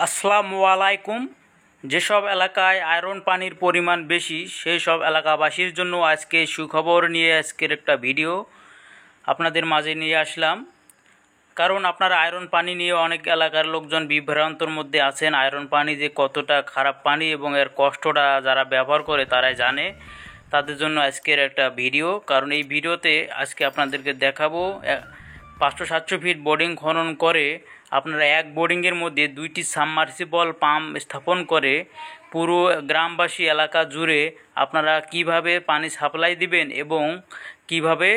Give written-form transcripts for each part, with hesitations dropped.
আসসালামু আলাইকুম। যেসব এলাকায় আয়রন পানির পরিমাণ বেশি সেই সব এলাকাবাসীর জন্য আজকে সুখবর নিয়ে আজকের একটা ভিডিও আপনাদের মাঝে নিয়ে আসলাম। কারণ আপনারা আয়রন পানি নিয়ে অনেক এলাকার লোকজন বিভ্রান্তর মধ্যে আছেন। আয়রন পানি যে কতটা খারাপ পানি এবং এর কষ্টটা যারা ব্যবহার করে তারাই জানে। তাদের জন্য আজকের একটা ভিডিও। কারণ এই ভিডিওতে আজকে আপনাদেরকে দেখাবো 500-700 ফিট বোরিং খনন করে আপনারা এক বোরিংয়ের মধ্যে 2টি সাবমার্সিবল পাম্প স্থাপন করে পুরো গ্রামবাসী এলাকা জুড়ে আপনারা কিভাবে পানি সাপ্লাই দিবেন এবং কিভাবে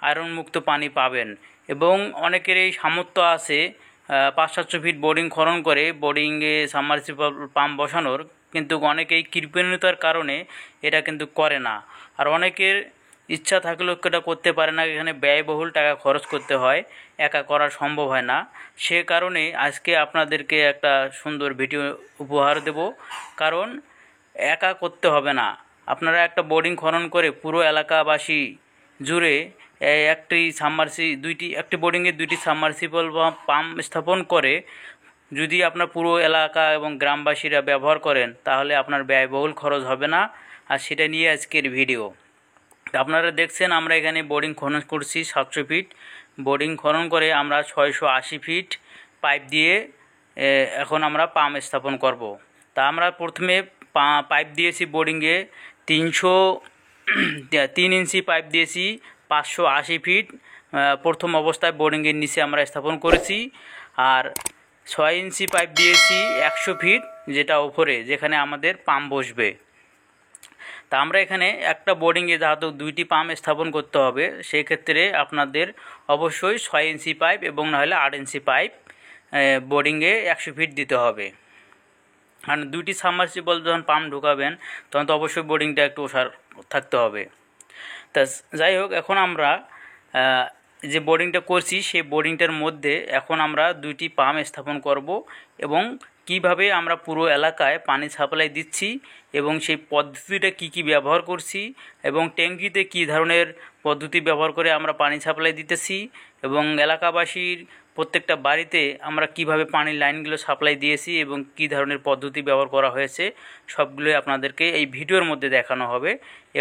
আয়রন মুক্ত পানি পাবেন। এবং অনেকের এই সামর্থ্য আছে 500-700 ফিট বোরিং খনন করে বোরিংয়ে সাবমার্সিবল পাম্প বসানোর, কিন্তু অনেকেই কৃপণতার কারণে এটা কিন্তু করে না। আর অনেকের ইচ্ছা থাকলেও এটা করতে পারে না, এখানে ব্যয়বহুল টাকা খরচ করতে হয়, একা করা সম্ভব হয় না। সে কারণে আজকে আপনাদেরকে একটা সুন্দর ভিডিও উপহার দেব। কারণ একা করতে হবে না, আপনারা একটা বোরিং খনন করে পুরো এলাকাবাসী জুড়ে একটি বোরিংয়ে 2টি সাবমার্সিবল পাম্প স্থাপন করে যদি আপনার পুরো এলাকা এবং গ্রামবাসীরা ব্যবহার করেন তাহলে আপনার ব্যয়বহুল খরচ হবে না। আর সেটা নিয়ে আজকের ভিডিও। আপনারা দেখছেন আমরা এখানে বোরিং খনন করছি 700 ফিট। বোরিং খনন করে আমরা 680 ফিট পাইপ দিয়ে এখন আমরা পাম্প স্থাপন করব। তা আমরা প্রথমে পাইপ দিয়েছি বোরিংয়ে 3 ইঞ্চি পাইপ দিয়েছি 580 ফিট প্রথম অবস্থায় বোরিংয়ের নিচে আমরা স্থাপন করেছি। আর 6 ইঞ্চি পাইপ দিয়েছি 100 ফিট, যেটা ওপরে যেখানে আমাদের পাম্প বসবে। তা আমরা এখানে একটা বোরিংয়ে যেহেতু 2টি পাম্প স্থাপন করতে হবে, সেই ক্ষেত্রে আপনাদের অবশ্যই 6 ইঞ্চি পাইপ এবং নাহলে 8 ইঞ্চি পাইপ বোরিংয়ে 100 ফিট দিতে হবে। কারণ 2টি সাবমার্সিবল যখন পাম্প ঢোকাবেন তখন তো অবশ্যই বোরিংটা একটু ওসার থাকতে হবে। তা যাই হোক, এখন আমরা যে বোরিংটা করছি সেই বোরিংটার মধ্যে এখন আমরা 2টি পাম্প স্থাপন করব এবং কিভাবে আমরা পুরো এলাকায় পানি সাপ্লাই দিচ্ছি এবং সেই পদ্ধতিটা কি ব্যবহার করছি এবং ট্যাঙ্কিতে কী ধরনের পদ্ধতি ব্যবহার করে আমরা পানি সাপ্লাই দিতেছি এবং এলাকাবাসীর প্রত্যেকটা বাড়িতে আমরা কিভাবে পানির লাইনগুলো সাপ্লাই দিয়েছি এবং কী ধরনের পদ্ধতি ব্যবহার করা হয়েছে সবগুলোই আপনাদেরকে এই ভিডিওর মধ্যে দেখানো হবে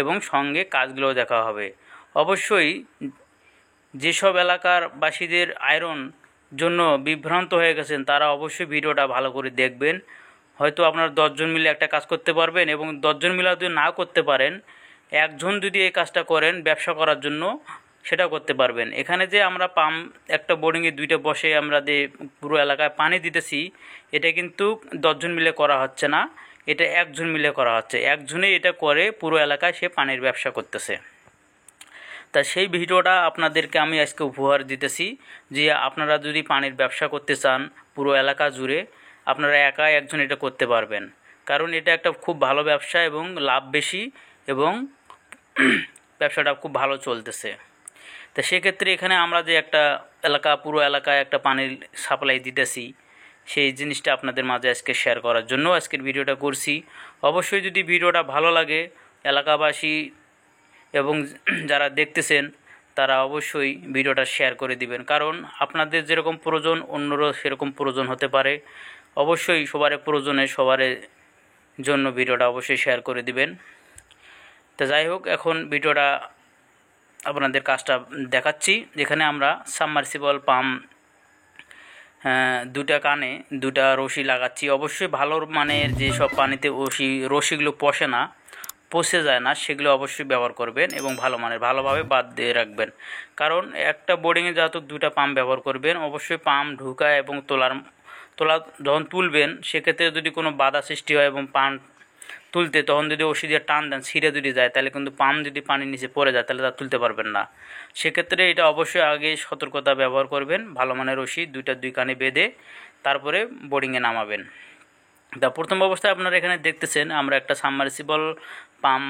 এবং সঙ্গে কাজগুলোও দেখা হবে। অবশ্যই যেসব এলাকার বাসীদের আয়রন জন্য বিভ্রান্ত হয়ে গেছেন তারা অবশ্যই ভিডিওটা ভালো করে দেখবেন। হয়তো আপনারা 10 জন মিলে একটা কাজ করতে পারবেন এবং 10 জন মিলে যদি না করতে পারেন, একজন যদি এই কাজটা করেন ব্যবসা করার জন্য সেটাও করতে পারবেন। এখানে যে আমরা পাম্প একটা বোরিংয়ে 2টা বসে আমরা যে পুরো এলাকায় পানি দিতেছি, এটা কিন্তু 10 জন মিলে করা হচ্ছে না, এটা একজন মিলে করা হচ্ছে। একজনেই এটা করে পুরো এলাকায় সে পানির ব্যবসা করতেছে। তা সেই ভিডিওটা আপনাদেরকে আমি আজকে উপহার দিতেছি যে আপনারা যদি পানির ব্যবসা করতে চান পুরো এলাকা জুড়ে, আপনারা একা একজন এটা করতে পারবেন। কারণ এটা একটা খুব ভালো ব্যবসা এবং লাভ বেশি এবং ব্যবসাটা খুব ভালো চলতেছে। তা সেক্ষেত্রে এখানে আমরা যে একটা পুরো এলাকায় একটা পানির সাপ্লাই দিতেছি, সেই জিনিসটা আপনাদের মাঝে আজকে শেয়ার করার জন্য আজকের ভিডিওটা করছি। অবশ্যই যদি ভিডিওটা ভালো লাগে এলাকাবাসী এবং যারা দেখতেছেন তারা অবশ্যই ভিডিওটা শেয়ার করে দিবেন। কারণ আপনাদের যেরকম প্রয়োজন অন্যরও সেরকম প্রয়োজন হতে পারে। অবশ্যই সবার প্রয়োজনে সবার জন্য ভিডিওটা অবশ্যই শেয়ার করে দিবেন। তো যাই হোক, এখন ভিডিওটা আপনাদের কাজটা দেখাচ্ছি। যেখানে আমরা সাবমার্সিবল পাম্প 2টা কানে 2টা রশি লাগাচ্ছি। অবশ্যই ভালো মানের যেসব পানিতে রশিগুলো পচে যায় না সেগুলো অবশ্যই ব্যবহার করবেন এবং ভালো মানের ভালোভাবে বাদ দিয়ে রাখবেন। কারণ একটা বোরিংয়ে যেহেতু 2টা পাম্প ব্যবহার করবেন, অবশ্যই পাম্প ঢুকায় এবং তোলা যখন তুলবেন সেক্ষেত্রে যদি কোনো বাধা সৃষ্টি হয় এবং পাম্প তুলতে তখন যদি ওষি দিয়ে টান দেন ছিঁড়ে যদি যায় তাহলে কিন্তু পাম্প যদি পানির নিচে পড়ে যায় তাহলে তা তুলতে পারবেন না। সেক্ষেত্রে এটা অবশ্যই আগে সতর্কতা ব্যবহার করবেন, ভালো মানের রশি 2 কানে বেঁধে তারপরে বোরিংয়ে নামাবেন। তা প্রথম অবস্থায় আপনারা এখানে দেখতেছেন আমরা একটা সাবমার্সিবল পাম্প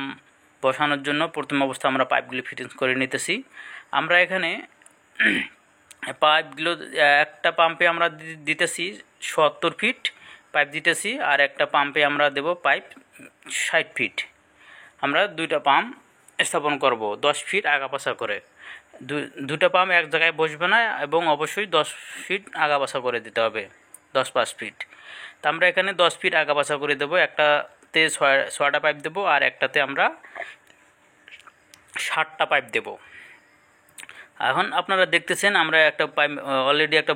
বসানোর জন্য প্রথম অবস্থায় আমরা পাইপগুলি ফিটিংস করে নিতেছি। আমরা এখানে পাইপগুলো একটা পাম্পে আমরা দিতেছি 70 ফিট পাইপ দিতেছি, আর একটা পাম্পে আমরা দেব পাইপ 60 ফিট। আমরা 2টা পাম্প স্থাপন করব 10 ফিট আগাপাশা করে। 2টা পাম্প এক জায়গায় বসবে না এবং অবশ্যই 10 ফিট আগাপাশা করে দিতে হবে। 10-5 ফিট। তো আমরা এখানে 10 ফিট আগা পাছা করে দেবো, একটাতে 6টা পাইপ দেবো আর একটাতে আমরা 7টা পাইপ দেব। এখন আপনারা দেখতেছেন আমরা একটা পাইপ অলরেডি একটা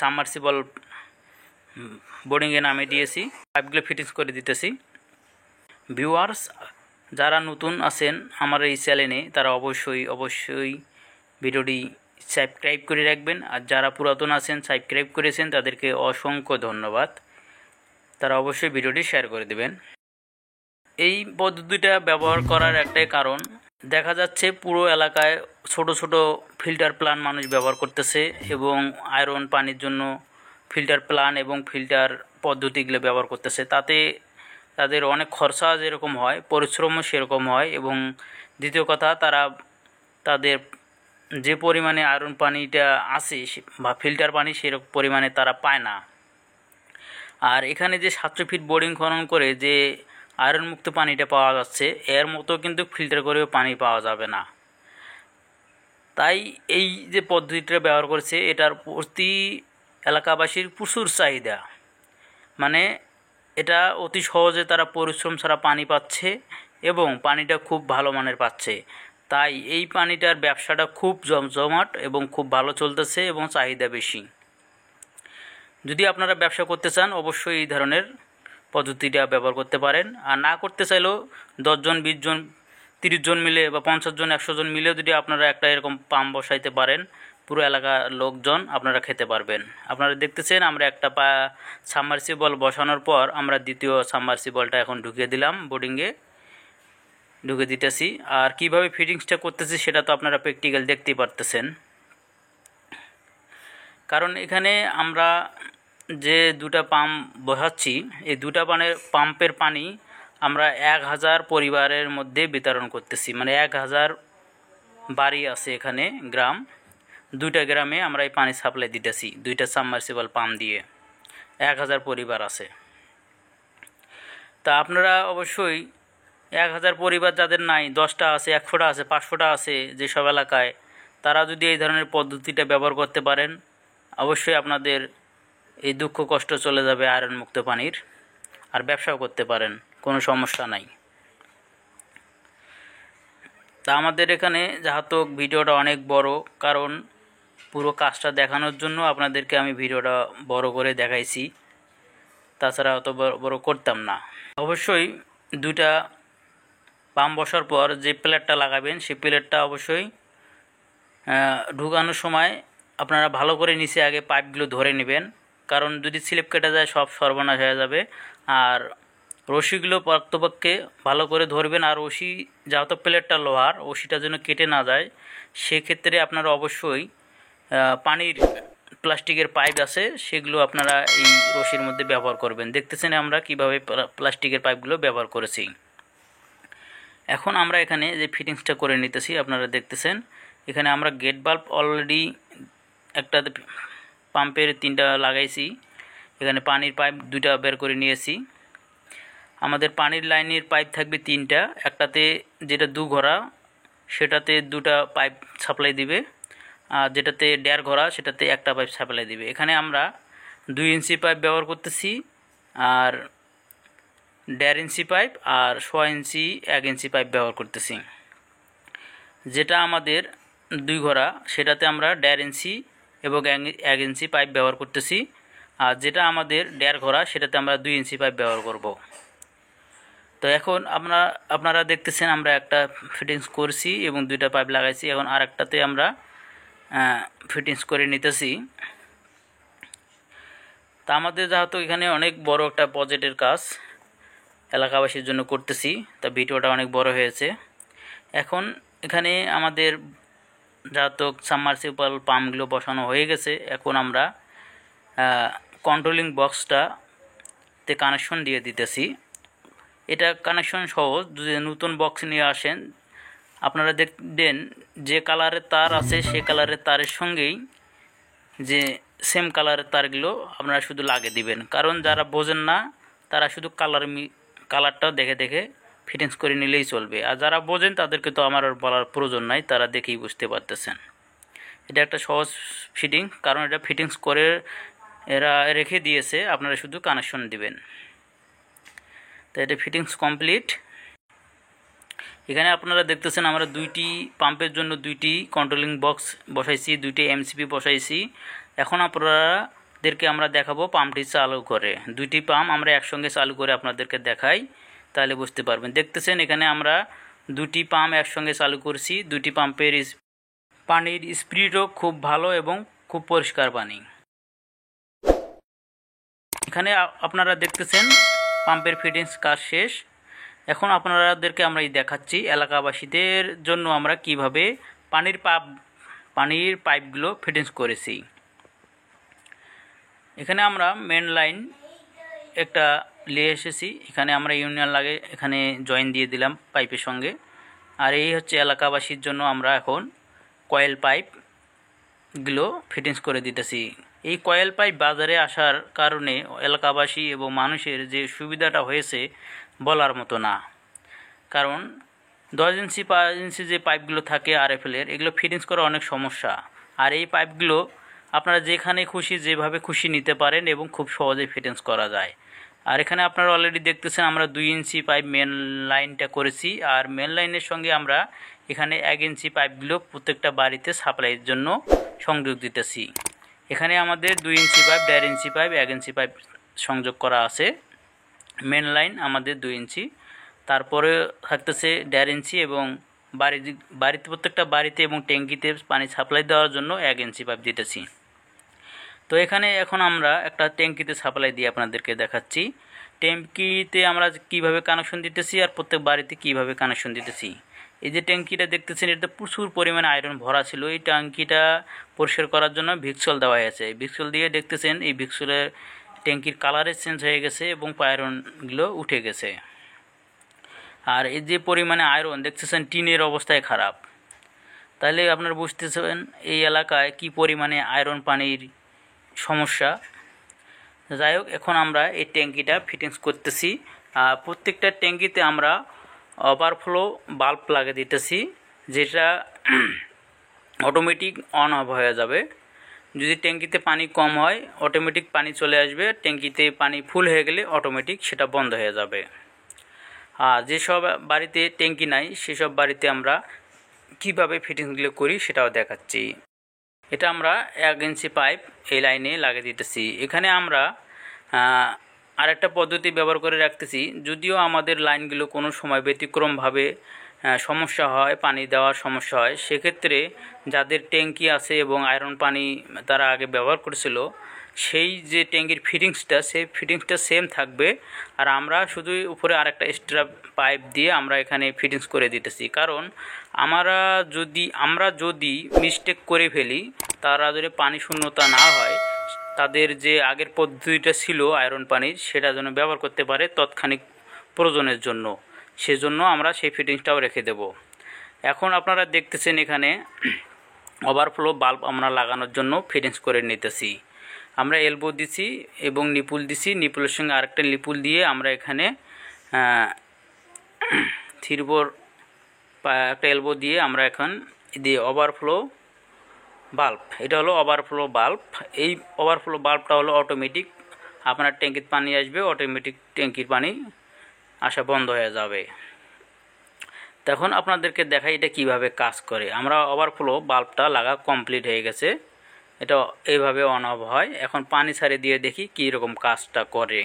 সাবমার্সিবল বোর্ডিংয়ে নামিয়ে দিয়েছি, পাইপগুলো ফিটিংস করে দিতেছি। ভিউয়ার্স যারা নতুন আছেন আমার এই চ্যানেলে তারা অবশ্যই ভিডিওটি সাবস্ক্রাইব করে রাখবেন, আর যারা পুরাতন আছেন সাবস্ক্রাইব করেছেন তাদেরকে অসংখ্য ধন্যবাদ। তারা অবশ্যই ভিডিওটি শেয়ার করে দেবেন। এই পদ্ধতিটা ব্যবহার করার একটাই কারণ, দেখা যাচ্ছে পুরো এলাকায় ছোট ছোট ফিল্টার প্লান মানুষ ব্যবহার করতেছে এবং আয়রন পানির জন্য ফিল্টার প্লান এবং ফিল্টার পদ্ধতিগুলো ব্যবহার করতেছে। তাতে তাদের অনেক খরচা যেরকম হয়, পরিশ্রমও সেরকম হয়, এবং দ্বিতীয় কথা তাদের যে পরিমাণে আয়রন পানিটা আসে বা ফিল্টার পানি সেরকম পরিমাণে তারা পায় না। আর এখানে যে 700 ফিট বোরিং খনন করে যে আয়রন মুক্ত পানিটা পাওয়া যাচ্ছে, এর মতো কিন্তু ফিল্টার করেও পানি পাওয়া যাবে না। তাই এই যে পদ্ধতিটা ব্যবহার করেছে এটার প্রতি এলাকাবাসীর প্রচুর চাহিদা, মানে এটা অতি সহজে তারা পরিশ্রম ছাড়া পানি পাচ্ছে এবং পানিটা খুব ভালো মানের পাচ্ছে। তাই এই পানিটার ব্যবসাটা খুব জমজমাট এবং খুব ভালো চলতেছে এবং চাহিদা বেশি। যদি আপনারা ব্যবসা করতে চান অবশ্যই এই ধরনের পদ্ধতিটা ব্যবহার করতে পারেন, আর না করতে চাইলেও 10 জন 20 জন 30 জন মিলে বা 50 জন 100 জন মিলেও যদি আপনারা একটা এরকম পাম্প বসাইতে পারেন, পুরো এলাকার লোকজন আপনারা খেতে পারবেন। আপনারা দেখতেছেন আমরা একটা সাবমার্সিবল বসানোর পর আমরা দ্বিতীয় সাবমার্সিবলটা এখন ঢুকিয়ে দিলাম, বোর্ডিংয়ে ঢুকে দিতেছি। আর কিভাবে ফিটিংসটা করতেছি সেটা তো আপনারা প্র্যাকটিক্যাল দেখতেই পারতেছেন। কারণ এখানে আমরা যে দুটা পাম্প বসাচ্ছি এই দুটা পাম্পের পানি আমরা 1000 পরিবারের মধ্যে বিতরণ করতেছি, মানে 1000 বাড়ি আছে এখানে গ্রাম, দুইটা গ্রামে আমরা এই পানি সাপ্লাই দিতেছি দুইটা সাবমার্সিবল পাম্প দিয়ে। 1000 পরিবার আছে। তা আপনারা অবশ্যই 1000 পরিবার যাদের নাই, 10টা আছে, 100টা আছে, 500টা আছে যেসব এলাকায়, তারা যদি এই ধরনের পদ্ধতিটা ব্যবহার করতে পারেন অবশ্যই আপনাদের এই দুঃখ কষ্ট চলে যাবে আয়রন মুক্ত পানির, আর ব্যবসাও করতে পারেন, কোনো সমস্যা নাই। তা আমাদের এখানে যাহাতো ভিডিওটা অনেক বড়, কারণ পুরো কাজটা দেখানোর জন্য আপনাদেরকে আমি ভিডিওটা বড় করে দেখাইছি, তাছাড়া অত বড় করতাম না। অবশ্যই দুইটা পাম্প বসার পর যে প্লেটটা লাগাবেন সেই প্লেটটা অবশ্যই ঢুকানোর সময় আপনারা ভালো করে নিচে আগে পাইপগুলো ধরে নেবেন, কারণ যদি স্লিপ কেটে যায় সব সর্বনাশ হয়ে যাবে। আর রশিগুলো পাক্তপক্ষে ভালো করে ধরবেন, আর রশি যেহেতু প্লেটটা লোহার, রশিটা যেন কেটে না যায় সেক্ষেত্রে আপনারা অবশ্যই পানির প্লাস্টিকের পাইপ আছে সেগুলো আপনারা এই রশির মধ্যে ব্যবহার করবেন। দেখতেছেন আমরা কিভাবে প্লাস্টিকের পাইপগুলো ব্যবহার করেছি। এখন আমরা এখানে যে ফিটিংসটা করে নিতেছি আপনারা দেখতেছেন, এখানে আমরা গেট বাল্ব অলরেডি একটা পাম্পের 3টা লাগাইছি, এখানে পানির পাইপ 2টা বের করে নিয়েছি। আমাদের পানির লাইনের পাইপ থাকবে 3টা, একটাতে যেটা 2 ঘোড়া সেটাতে 2টা পাইপ সাপ্লাই দিবে, আর যেটাতে 1.5 ঘোড়া সেটাতে একটা পাইপ সাপ্লাই দিবে। এখানে আমরা 2 ইঞ্চি পাইপ ব্যবহার করতেছি, আর 1.5 ইঞ্চি পাইপ আর 6 ইঞ্চি 1 ইঞ্চি পাইপ ব্যবহার করতেছি। যেটা আমাদের 2 ঘোড়া সেটাতে আমরা 1.5 ইঞ্চি এবং 1 ইঞ্চি পাইপ ব্যবহার করতেছি, আর যেটা আমাদের 1.5 ঘোড়া সেটাতে আমরা 2 ইঞ্চি পাইপ ব্যবহার করব। তো এখন আপনারা দেখতেছেন আমরা একটা ফিটিংস করছি এবং 2টা পাইপ লাগাইছি, এখন আরেকটাতে আমরা ফিটিংস করে নিতেছি। তা আমাদের যেহেতু এখানে অনেক বড় একটা প্রজেক্টের কাজ এলাকাবাসীর জন্য করতেছি, তা ভিডিওটা অনেক বড় হয়েছে। এখন এখানে আমাদের যেহেতু সাবমার্সিবল পাম্পগুলো বসানো হয়ে গেছে, এখন আমরা কন্ট্রোলিং বক্সটাতে কানেকশন দিয়ে দিতেছি। এটা কানেকশন সহজ, যদি নতুন বক্স নিয়ে আসেন আপনারা দেখবেন যে কালারের তার আছে সে কালারের তারের সঙ্গেই যে সেম কালারের তারগুলো আপনারা শুধু লাগিয়ে দিবেন, কারণ যারা বোঝেন না তারা শুধু কালারটা দেখে দেখে ফিটিংস করে নিলেই চলবে, আর যারা বোঝেন তাদেরকে তো আমার আর বলার প্রয়োজন নাই, তারা দেখেই বুঝতে পারতেছেন। এটা একটা সহজ ফিটিং, কারণ এটা ফিটিংস করে এরা রেখে দিয়েছে, আপনারা শুধু কানেকশন দিবেন। তো এটা ফিটিংস কমপ্লিট। এখানে আপনারা দেখতেছেন আমরা দুইটি পাম্পের জন্য দুইটি কন্ট্রোলিং বক্স বসাইছি, দুইটি এমসিপি বসাইছি। এখন আপনাদেরকে আমরা দেখাবো পাম্পটি চালু করে। দুইটি পাম্প আমরা একসঙ্গে চালু করে আপনাদেরকে দেখাই, তাহলে বুঝতে পারবেন। দেখতেছেন এখানে আমরা দুটি পাম্প একসঙ্গে চালু করছি। দুটি পাম্পের পানির স্পিডও খুব ভালো এবং খুব পরিষ্কার পানি। এখানে আপনারা দেখতেছেন পাম্পের ফিটিংস কাজ শেষ। এখন আপনাদেরকে আমরা দেখাচ্ছি এলাকাবাসীদের জন্য আমরা কিভাবে পানির পাইপগুলো ফিটিংস করেছি। এখানে আমরা মেন লাইন একটা নিয়ে এসেছি, এখানে আমরা ইউনিয়ন লাগে এখানে জয়েন দিয়ে দিলাম পাইপের সঙ্গে। আর এই হচ্ছে এলাকাবাসীর জন্য আমরা এখন কয়েল পাইপগুলো ফিটিংস করে দিতেছি। এই কয়েল পাইপ বাজারে আসার কারণে এলাকাবাসী এবং মানুষের যে সুবিধাটা হয়েছে বলার মতো না। কারণ 10 ইঞ্চি 5 ইঞ্চি যে পাইপগুলো থাকে আরএফএলের, এগুলো ফিটিংস করা অনেক সমস্যা। আর এই পাইপগুলো আপনারা যেখানে খুশি যেভাবে খুশি নিতে পারেন এবং খুব সহজে ফিটিংস করা যায়। আর এখানে আপনারা অলরেডি দেখতেছেন আমরা 2 ইঞ্চি পাইপ মেন লাইনটা করেছি। আর মেন লাইনের সঙ্গে আমরা এখানে 1 ইঞ্চি পাইপগুলো প্রত্যেকটা বাড়িতে সাপ্লাইয়ের জন্য সংযোগ দিতেছি। এখানে আমাদের 2 ইঞ্চি পাইপ, 1.5 ইঞ্চি পাইপ, 1 ইঞ্চি পাইপ সংযোগ করা আছে। মেন লাইন আমাদের 2 ইঞ্চি, তারপরে থাকতেছে 1.5 ইঞ্চি এবং বাড়িতে প্রত্যেকটা বাড়িতে এবং ট্যাঙ্কিতে পানি সাপ্লাই দেওয়ার জন্য 1 ইঞ্চি পাইপ দিতেছি। তো এখানে এখন আমরা একটা ট্যাঙ্কিতে সাপ্লাই দিয়ে আপনাদেরকে দেখাচ্ছি ট্যাঙ্কিতে আমরা কিভাবে কানেকশন দিতেছি আর প্রত্যেক বাড়িতে কিভাবে কানেকশন দিতেছি। এই যে ট্যাঙ্কিটা দেখতেছেন, এটা প্রচুর পরিমাণে আয়রন ভরা ছিল। এই ট্যাঙ্কিটা পরিষ্কার করার জন্য ভিক্সল দেওয়া হয়েছে। ভিক্সল দিয়ে দেখতেছেন এই ভিক্সলের ট্যাঙ্কির কালারে চেঞ্জ হয়ে গেছে এবং আয়রনগুলো উঠে গেছে। আর এই যে পরিমাণে আয়রন দেখতেছেন, টিনের অবস্থায় খারাপ। তাহলে আপনারা বুঝতেছেন এই এলাকায় কি পরিমাণে আয়রন পানির সমস্যা। যাই হোক, এখন আমরা এই ট্যাঙ্কিটা ফিটিংস করতেছি। প্রত্যেকটা ট্যাঙ্কিতে আমরা ওভারফ্লো বাল্ব লাগিয়ে দিতেছি, যেটা অটোমেটিক অন অফ হয়ে যাবে। যদি ট্যাঙ্কিতে পানি কম হয় অটোমেটিক পানি চলে আসবে, ট্যাঙ্কিতে পানি ফুল হয়ে গেলে অটোমেটিক সেটা বন্ধ হয়ে যাবে। আর যেসব বাড়িতে ট্যাঙ্কি নাই সেসব বাড়িতে আমরা কিভাবে ফিটিংসগুলো করি সেটাও দেখাচ্ছি। এটা আমরা 1 ইঞ্চি পাইপ এই লাইনে লাগিয়ে দিতেছি। এখানে আমরা আরেকটা পদ্ধতি ব্যবহার করে রাখতেছি। যদিও আমাদের লাইনগুলো কোনো সময় ব্যতিক্রমভাবে সমস্যা হয়, পানি দেওয়ার সমস্যা হয়, সেক্ষেত্রে যাদের ট্যাঙ্কি আছে এবং আয়রন পানি তারা আগে ব্যবহার করেছিল, সেই যে ট্যাঙ্কির ফিটিংসটা সেই ফিটিংসটা সেম থাকবে। আর আমরা শুধু উপরে আরেকটা এক্সট্রা পাইপ দিয়ে আমরা এখানে ফিটিংস করে দিতেছি। কারণ আমরা যদি মিস্টেক করে ফেলি, তারা যদি পানি শূন্যতা না হয়, তাদের যে আগের পদ্ধতিটা ছিল আয়রন পানির সেটা যেন ব্যবহার করতে পারে তৎক্ষণিক প্রয়োজনের জন্য, সেজন্য আমরা সেই ফিটিংসটাও রেখে দেব। এখন আপনারা দেখতেছেন এখানে ওভারফ্লো বাল্ব আমরা লাগানোর জন্য ফিটিংস করে নিতেছি। আমরা এলবো দিছি এবং নিপুল দিছি, নিপুলের সঙ্গে আরেকটা নিপুল দিয়ে আমরা এখানে থ্রিবোর একটা এলবো দিয়ে আমরা এখন দিয়ে ওভারফ্লো বাল্ব, এটা হলো ওভারফ্লো বাল্ব। এই ওভারফ্লো বাল্বটা হলো অটোমেটিক, আপনার ট্যাঙ্কির পানি আসবে, অটোমেটিক ট্যাঙ্কির পানি আসা বন্ধ হয়ে যাবে। তখন আপনাদেরকে দেখাই এটা কিভাবে কাজ করে। আমরা ওভারফ্লো বাল্বটা লাগা কমপ্লিট হয়ে গেছে, এটা এইভাবে অন অফ হয়। এখন পানি ছাড়ে দিয়ে দেখি কী রকম কাজটা করে।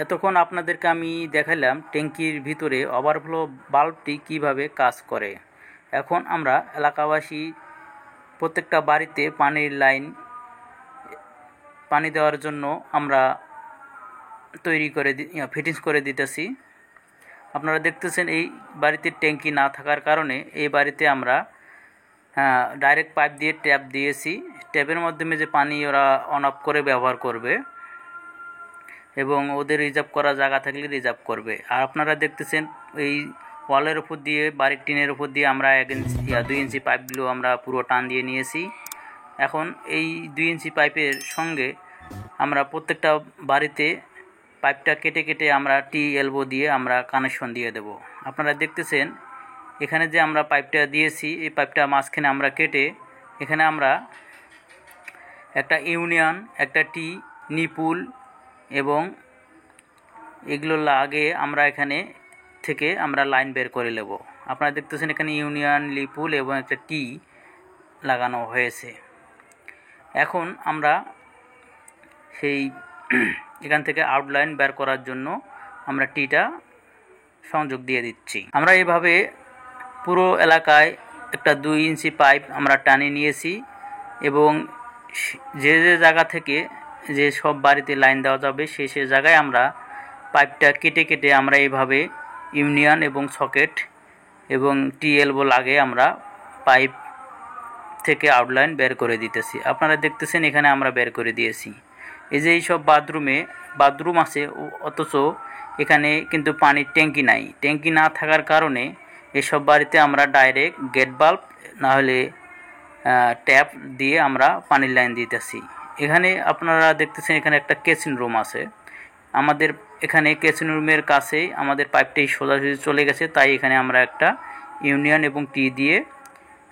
এতক্ষণ আপনাদেরকে আমি দেখালাম ট্যাঙ্কির ভিতরে ওভারফ্লো বাল্বটি কিভাবে কাজ করে। এখন আমরা এলাকাবাসী প্রত্যেকটা বাড়িতে পানির লাইন পানি দেওয়ার জন্য আমরা ফিটিংস করে দিতেছি। আপনারা দেখতেছেন এই বাড়িতে ট্যাঙ্কি না থাকার কারণে এই বাড়িতে আমরা ডাইরেক্ট পাইপ দিয়ে ট্যাপ দিয়েছি। ট্যাপের মাধ্যমে যে পানি ওরা অন অফ করে ব্যবহার করবে এবং ওদের রিজার্ভ করা জায়গা থাকলে রিজার্ভ করবে। আর আপনারা দেখতেছেন এই ওয়ালের উপর দিয়ে, বাড়ির টিনের উপর দিয়ে আমরা 2 ইঞ্চি পাইপগুলো আমরা পুরো টান দিয়ে নিয়েছি। এখন এই 2 ইঞ্চি পাইপের সঙ্গে আমরা প্রত্যেকটা বাড়িতে পাইপটা কেটে কেটে আমরা টি এলবো দিয়ে আমরা কানেকশন দিয়ে দেব। আপনারা দেখতেছেন এখানে যে আমরা পাইপটা দিয়েছি, এই পাইপটা মাঝখানে আমরা কেটে এখানে আমরা একটা ইউনিয়ন, একটা টি, নিপুল এবং এগুলো লাগে আমরা এখানে থেকে আমরা লাইন বের করে নেব। আপনারা দেখতেছেন এখানে ইউনিয়ন, লিপুল এবং একটা টি লাগানো হয়েছে। এখন আমরা সেই এখান থেকে আউটলাইন বের করার জন্য আমরা টিটা সংযোগ দিয়ে দিচ্ছি। আমরা এভাবে পুরো এলাকায় একটা 2 ইঞ্চি পাইপ আমরা টানে নিয়েছি এবং যে যে জায়গা থেকে যে সব বাড়িতে লাইন দেওয়া যাবে সেই জায়গায় আমরা পাইপটা কেটে কেটে আমরা এইভাবে ইউনিয়ন এবং সকেট এবং টিএলবো লাগে আমরা পাইপ থেকে আউটলাইন বের করে দিতেছি। আপনারা দেখতেছেন এখানে আমরা বের করে দিয়েছি। এই যে এইসব বাথরুম আছে, অথচ এখানে কিন্তু পানির ট্যাঙ্কি নাই। ট্যাঙ্কি না থাকার কারণে এসব বাড়িতে আমরা ডাইরেক্ট গেট বাল্ব না হলে ট্যাপ দিয়ে আমরা পানির লাইন দিতেছি। এখানে আপনারা দেখতেছেন এখানে একটা কেচিং রুম আছে। আমাদের এখানে কেচিং রুমের কাছেই আমাদের পাইপটাই সোজাসুজি চলে গেছে, তাই এখানে আমরা একটা ইউনিয়ন এবং টি দিয়ে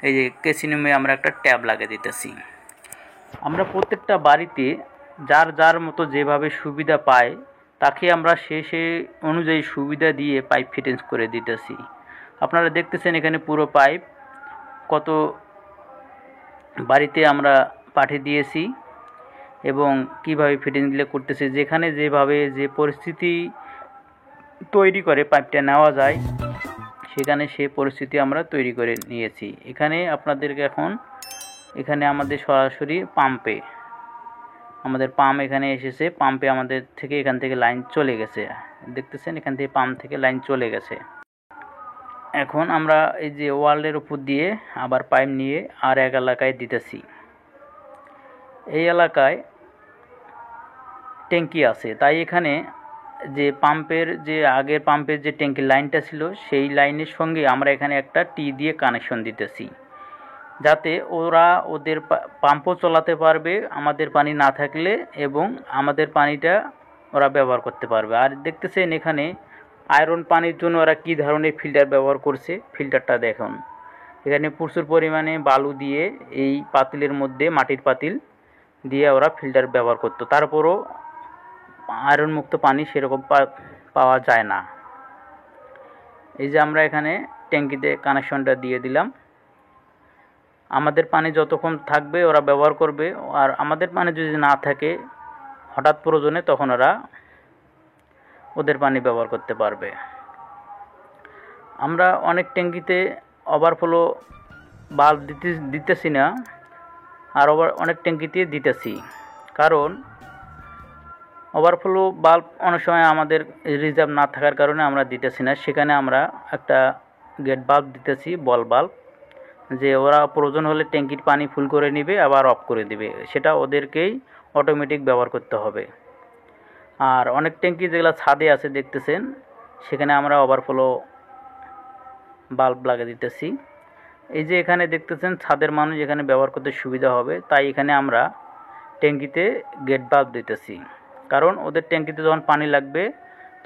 এই যে কেচিং রুমে আমরা একটা ট্যাপ লাগিয়ে দিতেছি। আমরা প্রত্যেকটা বাড়িতে যার যার মতো যেভাবে সুবিধা পায় তাকে আমরা সে অনুযায়ী সুবিধা দিয়ে পাইপ ফিটিংস করে দিতেছি। আপনারা দেখতেছেন এখানে পুরো পাইপ কত বাড়িতে আমরা পাঠিয়ে দিয়েছি এবং কিভাবে ফিটিংসগুলো করতেছি। যেখানে যেভাবে যে পরিস্থিতি তৈরি করে পাইপটা নেওয়া যায় সেখানে সে পরিস্থিতি আমরা তৈরি করে নিয়েছি। এখানে আপনাদেরকে এখন এখানে আমাদের সরাসরি আমাদের পাম্প এখানে এসেছে। পাম্পে আমাদের থেকে এখান থেকে লাইন চলে গেছে, দেখতেছেন এখান থেকে পাম্প থেকে লাইন চলে গেছে। এখন আমরা এই যে ওয়ালের উপর দিয়ে আবার পাইপ নিয়ে আর এক এলাকায় দিতেছি। এই এলাকায় ট্যাঙ্কি আছে, তাই এখানে যে পাম্পের যে আগের পাম্পের যে ট্যাঙ্কির লাইনটা ছিল সেই লাইনের সঙ্গে আমরা এখানে একটা টি দিয়ে কানেকশন দিতেছি, যাতে ওরা ওদের পাম্পও চালাতে পারবে আমাদের পানি না থাকলে এবং আমাদের পানিটা ওরা ব্যবহার করতে পারবে। আর দেখতেছেন এখানে আয়রন পানির জন্য ওরা কী ধরনের ফিল্টার ব্যবহার করছে, ফিল্টারটা দেখুন। এখানে প্রচুর পরিমাণে বালু দিয়ে এই পাতিলের মধ্যে মাটির পাতিল দিয়ে ওরা ফিল্টার ব্যবহার করতো, তারপরও আয়রন মুক্ত পানি সেরকম পাওয়া যায় না। এই যে আমরা এখানে ট্যাঙ্কিতে কানেকশনটা দিয়ে দিলাম। আমাদের পানি যতক্ষণ থাকবে ওরা ব্যবহার করবে, আর আমাদের পানি যদি না থাকে হঠাৎ প্রয়োজনে তখন ওরা ওদের পানি ব্যবহার করতে পারবে। আমরা অনেক ট্যাঙ্কিতে ওভারফ্লো বাল্ব দিতেছি না, আর অনেক ট্যাঙ্কিতে দিতেছি, কারণ ওভারফ্লো বাল্ব অনেক সময় আমাদের রিজার্ভ না থাকার কারণে আমরা দিতেছি না। সেখানে আমরা একটা গেট বাল্ব দিতেছি, বল বাল্ব, যে ওরা প্রয়োজন হলে ট্যাঙ্কির পানি ফুল করে নেবে আবার অফ করে দেবে, সেটা ওদেরকেই অটোমেটিক ব্যবহার করতে হবে। আর অনেক ট্যাঙ্কি যেগুলো ছাদে আছে দেখতেছেন সেখানে আমরা ওভারফ্লো বাল্ব লাগিয়ে দিতেছি। এই যে এখানে দেখতেছেন ছাদের মানুষ এখানে ব্যবহার করতে সুবিধা হবে, তাই এখানে আমরা ট্যাঙ্কিতে গেট বাল্ব দিতেছি, কারণ ওদের ট্যাঙ্কিতে যখন পানি লাগবে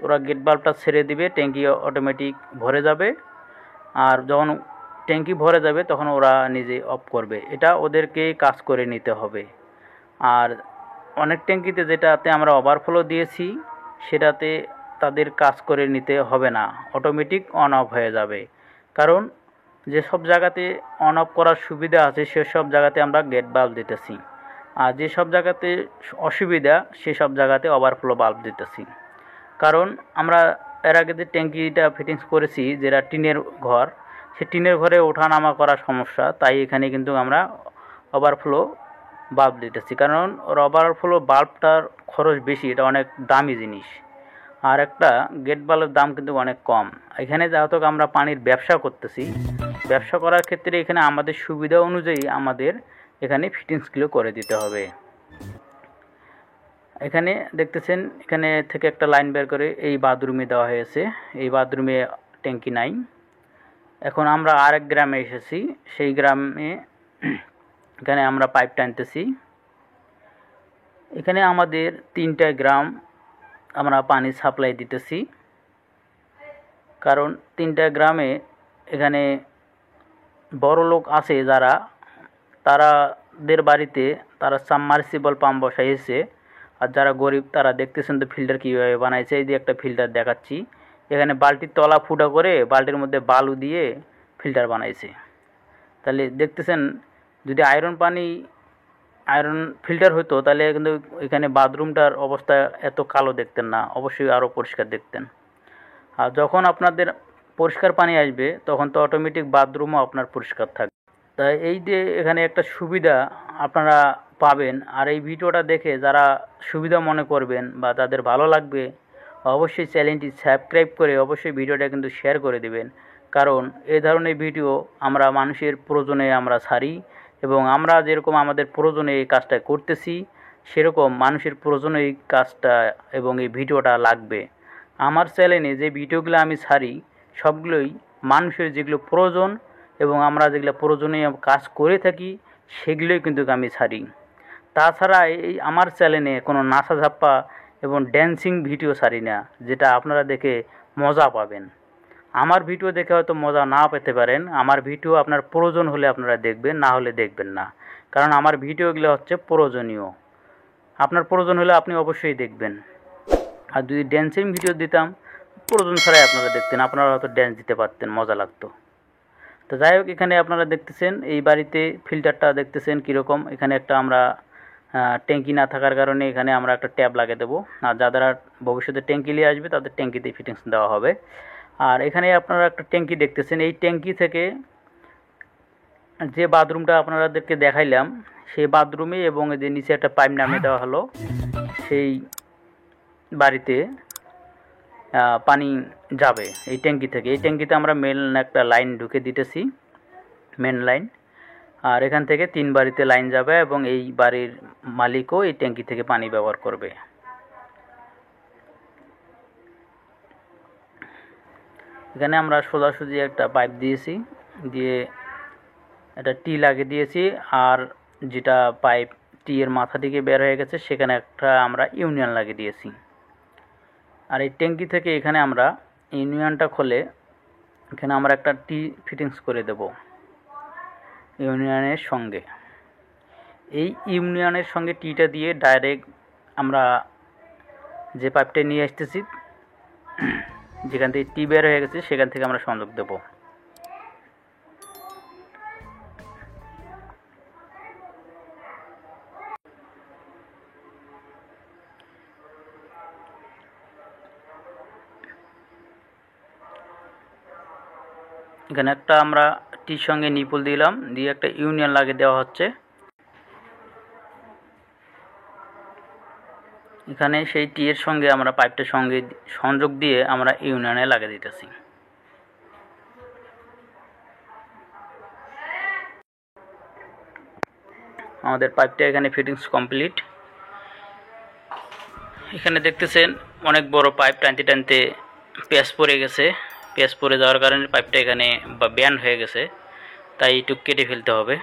ওরা গেট বাল্বটা ছেড়ে দিবে, ট্যাঙ্কি অটোমেটিক ভরে যাবে, আর যখন ট্যাঙ্কি ভরে যাবে তখন ওরা নিজে অফ করবে। এটা ওদেরকে কাজ করে নিতে হবে। আর অনেক ট্যাঙ্কিতে যেটাতে আমরা ওভারফ্লো দিয়েছি সেটাতে তাদের কাজ করে নিতে হবে না, অটোমেটিক অন অফ হয়ে যাবে। কারণ যেসব জায়গাতে অন অফ করার সুবিধা আছে সেসব জায়গাতে আমরা গেট বাল্ব দিতেছি, আর যেসব জায়গাতে অসুবিধা সেসব জায়গাতে ওভারফ্লো বাল্ব দিতেছি। কারণ আমরা এর আগে যে ট্যাঙ্কিটা ফিটিংস করেছি যেটা টিনের ঘর, সে টিনের ঘরে ওঠানামা করার সমস্যা, তাই এখানে কিন্তু আমরা ওভারফ্লো বাল্ব দিতেছি। কারণ ওভারফ্লো বাল্বটার খরচ বেশি, এটা অনেক দামি জিনিস, আর একটা গেট বাল্বের দাম কিন্তু অনেক কম। এখানে যেহেতু আমরা পানির ব্যবসা করতেছি, ব্যবসা করার ক্ষেত্রে এখানে আমাদের সুবিধা অনুযায়ী আমাদের এখানে ফিটিংসগুলো করে দিতে হবে। এখানে দেখতেছেন এখানে থেকে একটা লাইন বের করে এই বাথরুমে দেওয়া হয়েছে, এই বাথরুমে ট্যাঙ্কি নাই। এখন আমরা আরেক গ্রামে এসেছি, সেই গ্রামে এখানে আমরা পাইপ টানতেছি। এখানে আমাদের 3টা গ্রাম আমরা পানি সাপ্লাই দিতেছি, কারণ 3টা গ্রামে এখানে বড় লোক আছে যারা, তারাদের বাড়িতে তারা সাবমার্সিবল পাম্প বসাইছে। আর যারা গরিব তারা দেখতেছেন তো ফিল্টার কীভাবে বানাইছে। এই যে একটা ফিল্টার দেখাচ্ছি, এখানে বালতির তলা ফুটা করে বালতির মধ্যে বালু দিয়ে ফিল্টার বানাইছে। তাহলে দেখতেছেন, যদি আয়রন ফিল্টার হতো তাহলে কিন্তু এখানে বাথরুমটার অবস্থা এত কালো দেখতেন না, অবশ্যই আরও পরিষ্কার দেখতেন। আর যখন আপনাদের পরিষ্কার পানি আসবে তখন তো অটোমেটিক বাথরুমও আপনার পরিষ্কার থাকবে। তাই এই যে এখানে একটা সুবিধা আপনারা পাবেন। আর এই ভিডিওটা দেখে যারা সুবিধা মনে করবেন বা যাদের ভালো লাগবে, অবশ্যই চ্যানেলটি সাবস্ক্রাইব করে অবশ্যই ভিডিওটা কিন্তু শেয়ার করে দেবেন। কারণ এই ধরনের ভিডিও আমরা মানুষের প্রয়োজনে আমরা ছাড়ি, এবং আমরা যেরকম আমাদের প্রয়োজনে এই কাজটা করতেছি, সেরকম মানুষের প্রয়োজনে এই কাজটা এবং এই ভিডিওটা লাগবে। আমার চ্যানেলে যে ভিডিওগুলো আমি ছাড়ি সবগুলোই মানুষের যেগুলো প্রয়োজন এবং আমরা যেগুলো প্রয়োজনীয় কাজ করে থাকি সেগুলোই কিন্তু আমি ছাড়ি। তাছাড়া এই আমার চ্যানেলে কোনো নাচাঝাপ্পা এবং ড্যান্সিং ভিডিও ছাড়ি না, যেটা আপনারা দেখে মজা পাবেন। আমার ভিডিও দেখে হয়তো মজা না পেতে পারেন, আমার ভিডিও আপনার প্রয়োজন হলে আপনারা দেখবেন, না হলে দেখবেন না। কারণ আমার ভিডিওগুলো হচ্ছে প্রয়োজনীয়, আপনার প্রয়োজন হলে আপনি অবশ্যই দেখবেন। আর যদি ড্যান্সিং ভিডিও দিতাম প্রয়োজন ছাড়াই আপনারা দেখতেন, আপনারা হয়তো ড্যান্স দিতে পারতেন, মজা লাগতো। তো যাই হোক, এখানে আপনারা দেখতেছেন এই বাড়িতে ফিল্টারটা দেখতেছেন কীরকম। এখানে একটা আমরা ট্যাঙ্কি না থাকার কারণে এখানে আমরা একটা ট্যাপ লাগিয়ে দেবো। আর যারা ভবিষ্যতে ট্যাঙ্কি নিয়ে আসবে তাদের ট্যাঙ্কিতে ফিটিংস দেওয়া হবে। আর এখানে আপনারা একটা ট্যাঙ্কি দেখতেছেন, এই ট্যাঙ্কি থেকে যে বাথরুমটা আপনাদেরকে দেখাইলাম সেই বাথরুমে এবং যে নিচে একটা পাইপ নামিয়ে দেওয়া হলো সেই বাড়িতে পানি যাবে এই ট্যাঙ্কি থেকে। এই ট্যাঙ্কিতে আমরা মেন একটা লাইন ঢুকে দিতেছি, মেন লাইন। আর এখান থেকে 3 বাড়িতে লাইন যাবে এবং এই বাড়ির মালিকও এই ট্যাঙ্কি থেকে পানি ব্যবহার করবে। এখানে আমরা সোজাসুজি একটা পাইপ দিয়েছি, দিয়ে একটা টি লাগিয়ে দিয়েছি। আর যেটা পাইপ টি এর মাথা থেকে বের হয়ে গেছে সেখানে একটা আমরা ইউনিয়ন লাগিয়ে দিয়েছি। আর এই ট্যাঙ্কি থেকে এখানে আমরা ইউনিয়নটা খুলে এখানে আমরা একটা টি ফিটিংস করে দেব ইউনিয়নের সঙ্গে। এই ইউনিয়নের সঙ্গে টিটা দিয়ে ডাইরেক্ট আমরা যে পাইপটা নিয়ে আসতেছি, যেখান থেকে টি বের হয়ে গেছে সেখান থেকে আমরা সংযোগ দেব। এখানে একটা আমরা টির সঙ্গে নিপুল দিলাম, দিয়ে একটা ইউনিয়ন লাগিয়ে দেওয়া হচ্ছে। এখানে সেই টি এর সঙ্গে আমরা পাইপটার সঙ্গে সংযোগ দিয়ে আমরা ইউনিয়নে লাগিয়ে দিতেছি। আমাদের পাইপটা এখানে ফিটিংস কমপ্লিট। এখানে দেখতেছেন অনেক বড় পাইপ, টানতে টানতে পেঁচ পড়ে গেছে। পেঁচ পড়ে যাওয়ার কারণে পাইপটা এখানে ব্যান্ড হয়ে গেছে, তাই একটু কেটে ফেলতে হবে।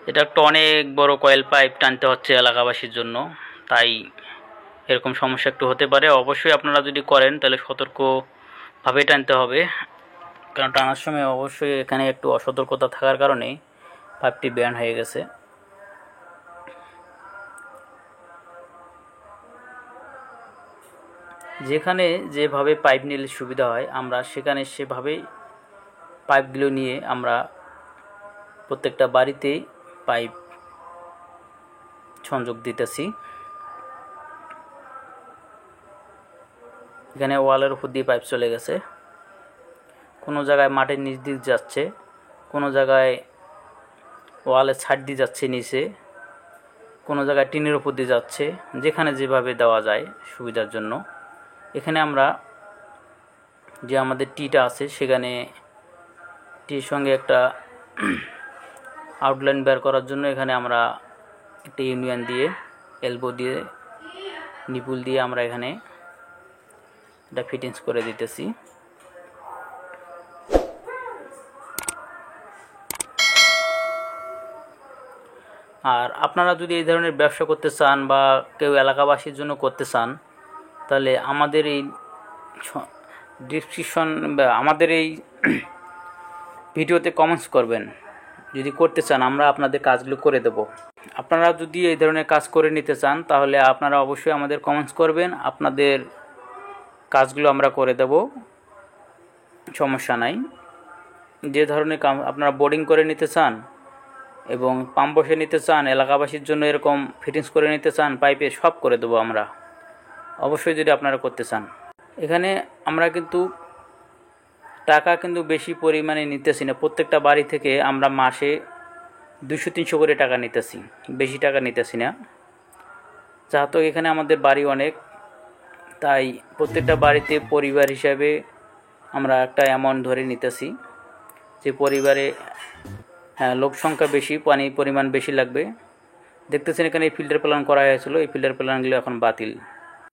এটা একটা অনেক বড় কয়েল পাইপ টানতে হচ্ছে এলাকাবাসীর জন্য, তাই এরকম সমস্যা একটু হতে পারে। অবশ্যই আপনারা যদি করেন তাহলে সতর্কভাবে টানতে হবে, কারণ টানার সময় অবশ্যই এখানে একটু অসতর্কতা থাকার কারণে পাইপটি ব্যান্ড হয়ে গেছে। যেখানে যেভাবে পাইপ নিলে সুবিধা হয় আমরা সেখানে সেভাবেই পাইপগুলো নিয়ে আমরা প্রত্যেকটা বাড়িতেই পাইপ সংযোগ দিতেছি। এখানে ওয়ালের উপর দিয়ে পাইপ চলে গেছে, কোনো জায়গায় মাটির নিচ দিয়ে যাচ্ছে, কোনো জায়গায় ওয়ালের ছাদ দিয়ে যাচ্ছে নিচে, কোনো জায়গায় টিনের উপর দিয়ে যাচ্ছে, যেখানে যেভাবে দেওয়া যায় সুবিধার জন্য। এখানে আমরা যে আমাদের টিটা আছে সেখানে টির সঙ্গে একটা আউটলাইন বের করার জন্য এখানে আমরা একটা ইউনিয়ন দিয়ে এলবো দিয়ে নিপুল দিয়ে আমরা এখানে এটা ফিটিংস করে দিতেছি। আর আপনারা যদি এই ধরনের ব্যবসা করতে চান বা কেউ এলাকাবাসীর জন্য করতে চান, তাহলে আমাদের এই ডিসক্রিপশন বা আমাদের এই ভিডিওতে কমেন্টস করবেন। যদি করতে চান আমরা আপনাদের কাজগুলো করে দেব। আপনারা যদি এই ধরনের কাজ করে নিতে চান তাহলে আপনারা অবশ্যই আমাদের কমেন্টস করবেন, আপনাদের কাজগুলো আমরা করে দেব, সমস্যা নাই। যে ধরনের কাম আপনারা বোর্ডিং করে নিতে চান এবং পাম্প বসে নিতে চান, এলাকাবাসীর জন্য এরকম ফিটিংস করে নিতে চান, পাইপে সব করে দেবো আমরা, অবশ্যই যদি আপনারা করতে চান। এখানে আমরা কিন্তু টাকা কিন্তু বেশি পরিমাণে নিতেছি না। প্রত্যেকটা বাড়ি থেকে আমরা মাসে 200-300 করে টাকা নিতেছি, বেশি টাকা নিতেছি না। যেহেতু এখানে আমাদের বাড়ি অনেক, তাই প্রত্যেকটা বাড়িতে পরিবার হিসাবে আমরা একটা অ্যামাউন্ট ধরে নিতেছি যে পরিবারে লোক সংখ্যা বেশি, পানির পরিমাণ বেশি লাগবে। দেখতেছেন এখানে এই ফিল্টার প্ল্যান করা হয়েছিল, এই ফিল্টার প্ল্যানগুলো এখন বাতিল।